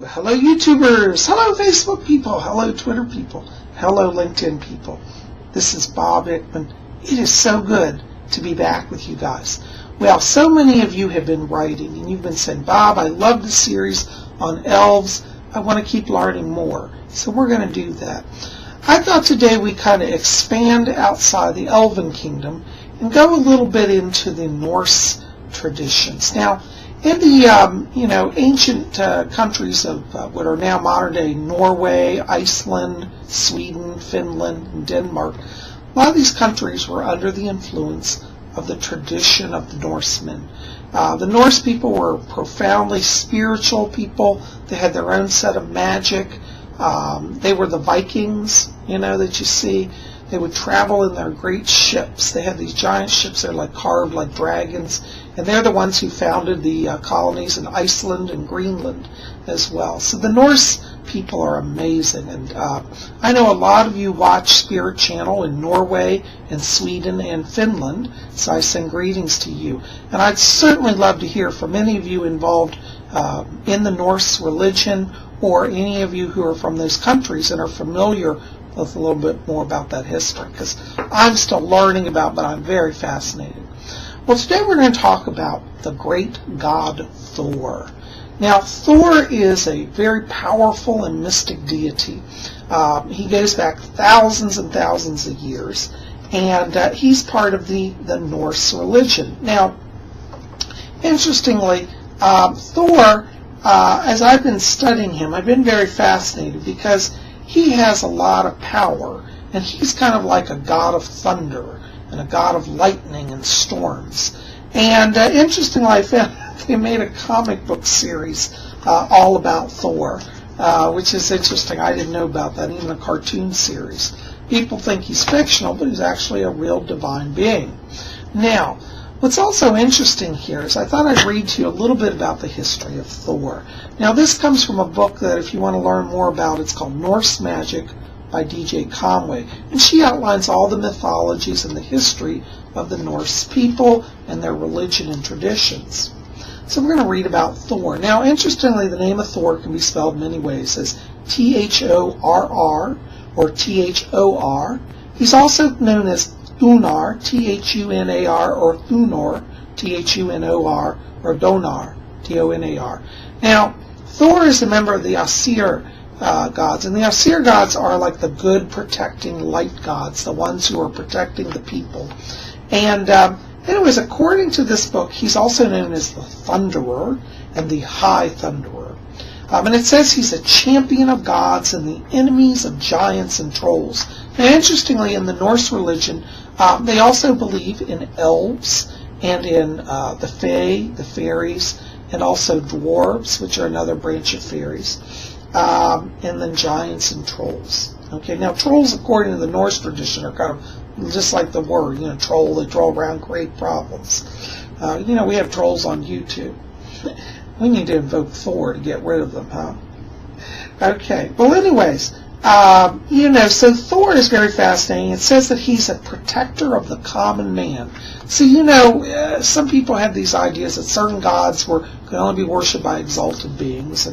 Hello YouTubers, hello Facebook people, hello Twitter people, hello LinkedIn people. This is Bob Hickman. It is so good to be back with you guys. Well, so many of you have been writing and you've been saying, Bob, I love the series on elves. I want to keep learning more. So we're going to do that. I thought today we kind of expand outside the Elven Kingdom and go a little bit into the Norse traditions. Now, in the ancient countries of what are now modern-day Norway, Iceland, Sweden, Finland, and Denmark, a lot of these countries were under the influence of the tradition of the Norsemen. The Norse people were profoundly spiritual people. They had their own set of magic. They were the Vikings, that you see. They would travel in their great ships. They had these giant ships that are like carved like dragons, and they're the ones who founded the colonies in Iceland and Greenland as well. So the Norse people are amazing, and I know a lot of you watch Spirit Channel in Norway and Sweden and Finland, so I send greetings to you. And I'd certainly love to hear from any of you involved in the Norse religion, or any of you who are from those countries and are familiar with a little bit more about that history, because I'm still learning about, but I'm very fascinated. Well, today we're going to talk about the great god Thor. Now, Thor is a very powerful and mystic deity. He goes back thousands and thousands of years, and he's part of the Norse religion. Now, interestingly, Thor, as I've been studying him, I've been very fascinated because he has a lot of power, and he's kind of like a god of thunder and a god of lightning and storms. And interestingly, I found they made a comic book series all about Thor, which is interesting. I didn't know about that, even a cartoon series. People think he's fictional, but he's actually a real divine being. Now, what's also interesting here is I thought I'd read to you a little bit about the history of Thor. Now, this comes from a book that if you want to learn more about, it's called Norse Magic by D.J. Conway. And she outlines all the mythologies and the history of the Norse people and their religion and traditions. So we're going to read about Thor. Now, interestingly, the name of Thor can be spelled many ways, as Thorr or Thor. He's also known as Thunar, Thunar, or Thunor, Thunor, or Donar, Donar. Now, Thor is a member of the Asir gods, and the Asir gods are like the good, protecting light gods, the ones who are protecting the people. And anyways, according to this book, he's also known as the Thunderer and the High Thunderer. And it says he's a champion of gods and the enemies of giants and trolls. Now, interestingly, in the Norse religion, they also believe in elves and in the Fae, the fairies, and also dwarves, which are another branch of fairies, and then giants and trolls. Okay, now trolls, according to the Norse tradition, are kind of just like the word, troll. They troll around, create problems. We have trolls on YouTube. We need to invoke Thor to get rid of them, huh? Okay, well, anyways, so Thor is very fascinating. It says that he's a protector of the common man. So, some people have these ideas that certain gods could only be worshipped by exalted beings,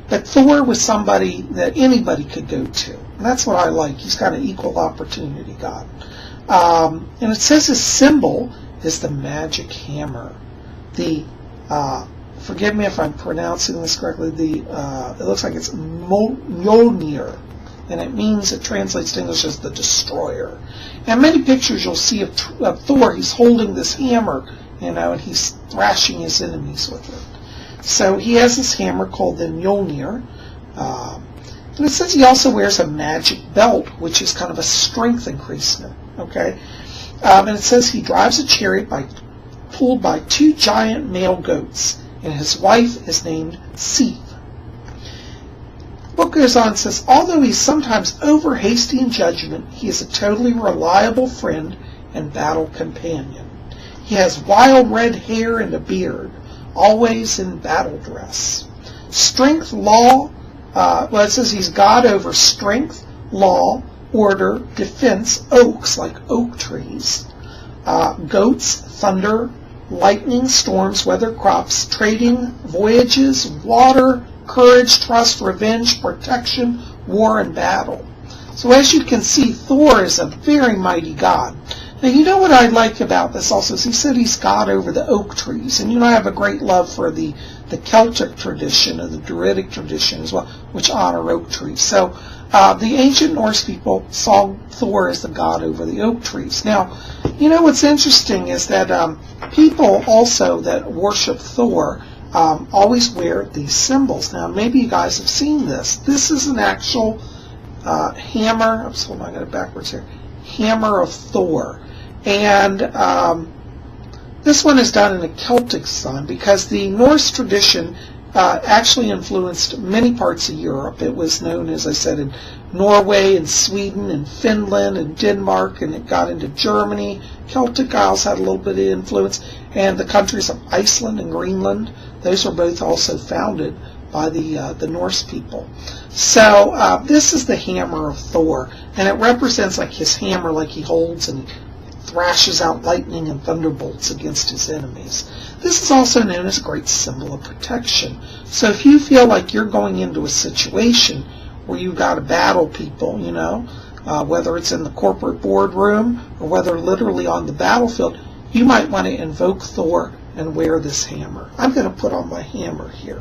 but Thor was somebody that anybody could go to. And that's what I like. He's kind of equal opportunity god. And it says his symbol is the magic hammer. Forgive me if I'm pronouncing this correctly, it looks like it's Mjolnir, and it translates to English as the destroyer. And many pictures you'll see of Thor, he's holding this hammer, and he's thrashing his enemies with it. So he has this hammer called the Mjolnir, and it says he also wears a magic belt, which is kind of a strength increasement, okay? And it says he drives a chariot pulled by 2 giant male goats, and his wife is named Sif. The book goes on and says, although he's sometimes over hasty in judgment, he is a totally reliable friend and battle companion. He has wild red hair and a beard, always in battle dress. Strength, law, it says he's God over strength, law, order, defense, oaks, like oak trees, goats, thunder, lightning, storms, weather, crops, trading, voyages, water, courage, trust, revenge, protection, war, and battle. So as you can see, Thor is a very mighty god. Now, you know what I like about this also is he said he's God over the oak trees. And I have a great love for the Celtic tradition and the Druidic tradition as well, which honor oak trees. So the ancient Norse people saw Thor as the god over the oak trees. Now, what's interesting is that people also that worship Thor always wear these symbols. Now, maybe you guys have seen this. This is an actual hammer. I'm sorry, I got it backwards here. Hammer of Thor. And this one is done in a Celtic style because the Norse tradition actually influenced many parts of Europe. It was known, as I said, in Norway and Sweden and Finland and Denmark, and it got into Germany. Celtic Isles had a little bit of influence, and the countries of Iceland and Greenland, those were both also founded by the Norse people. So this is the hammer of Thor, and it represents like his hammer, like he holds and thrashes out lightning and thunderbolts against his enemies. This is also known as a great symbol of protection. So if you feel like you're going into a situation where you've got to battle people, whether it's in the corporate boardroom or whether literally on the battlefield, you might want to invoke Thor and wear this hammer. I'm going to put on my hammer here.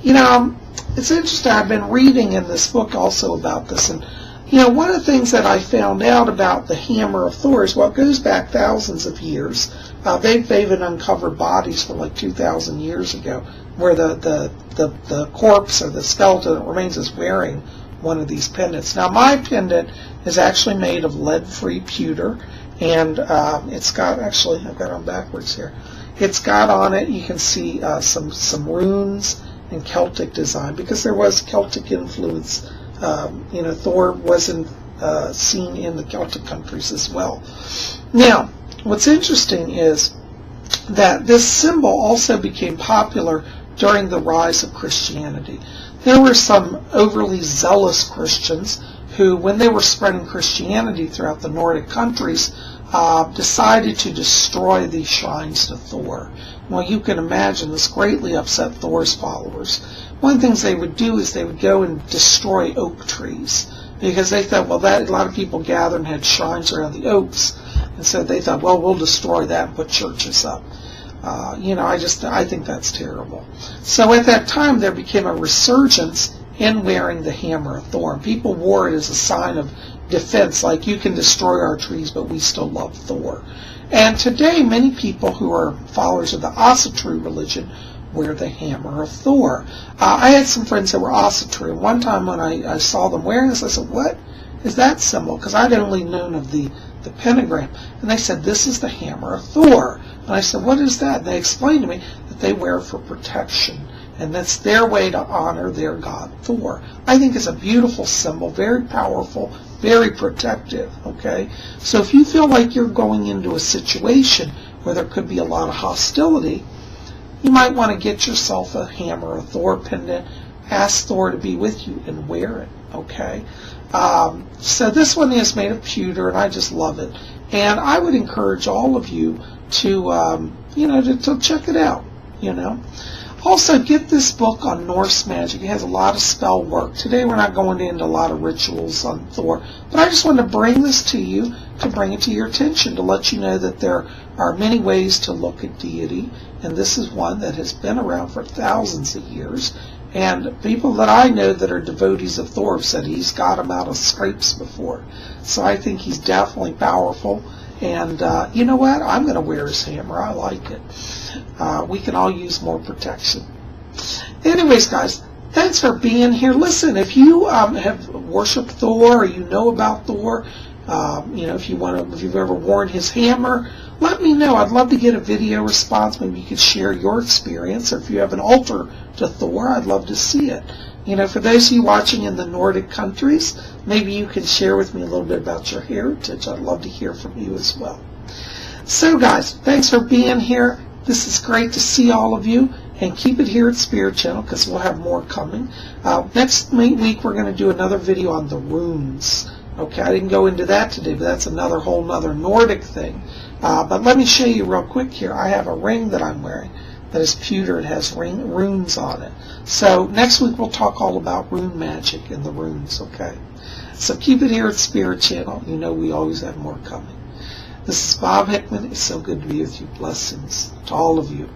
It's interesting. I've been reading in this book also about this, and one of the things that I found out about the hammer of Thor is what goes back thousands of years. They've even uncovered bodies from like 2,000 years ago where the corpse or the skeleton remains is wearing one of these pendants. Now, my pendant is actually made of lead-free pewter, and it's got, actually, I've got it on backwards here. It's got on it, you can see some runes and Celtic design, because there was Celtic influence. Thor wasn't seen in the Celtic countries as well. Now, what's interesting is that this symbol also became popular during the rise of Christianity. There were some overly zealous Christians who, when they were spreading Christianity throughout the Nordic countries, decided to destroy these shrines to Thor. Well, you can imagine this greatly upset Thor's followers. One of the things they would do is they would go and destroy oak trees, because they thought, well, a lot of people gathered and had shrines around the oaks, and so they thought, well, we'll destroy that and put churches up. I think that's terrible. So at that time, there became a resurgence in wearing the hammer of Thor. People wore it as a sign of defense, like, you can destroy our trees, but we still love Thor. And today, many people who are followers of the Asatru religion wear the hammer of Thor. I had some friends that were Asatru, and one time when I saw them wearing this, I said, what is that symbol? Because I'd only known of the pentagram. And they said, this is the hammer of Thor. And I said, what is that? And they explained to me that they wear it for protection, and that's their way to honor their god Thor. I think it's a beautiful symbol, very powerful, very protective, okay? So if you feel like you're going into a situation where there could be a lot of hostility, you might want to get yourself a hammer, a Thor pendant, ask Thor to be with you, and wear it, okay? So this one is made of pewter, and I just love it. And I would encourage all of you to, to check it out, Also, get this book on Norse magic. It has a lot of spell work. Today we're not going into a lot of rituals on Thor, but I just wanted to bring this to you, to bring it to your attention, to let you know that there are many ways to look at deity, and this is one that has been around for thousands of years. And people that I know that are devotees of Thor have said he's got him out of scrapes before. So I think he's definitely powerful. And you know what? I'm going to wear his hammer. I like it. We can all use more protection. Anyways, guys, thanks for being here. Listen, if you have worshipped Thor, or you know about Thor, if you've ever worn his hammer, let me know. I'd love to get a video response. Maybe you could share your experience. Or if you have an altar to Thor, I'd love to see it. For those of you watching in the Nordic countries, maybe you can share with me a little bit about your heritage. I'd love to hear from you as well. So, guys, thanks for being here. This is great to see all of you. And keep it here at Spirit Channel, because we'll have more coming. Next week, we're going to do another video on the runes. Okay, I didn't go into that today, but that's another whole other Nordic thing. But let me show you real quick here. I have a ring that I'm wearing that is pewter. It has runes on it. So next week we'll talk all about rune magic and the runes, okay? So keep it here at Spirit Channel. You know we always have more coming. This is Bob Hickman. It's so good to be with you. Blessings to all of you.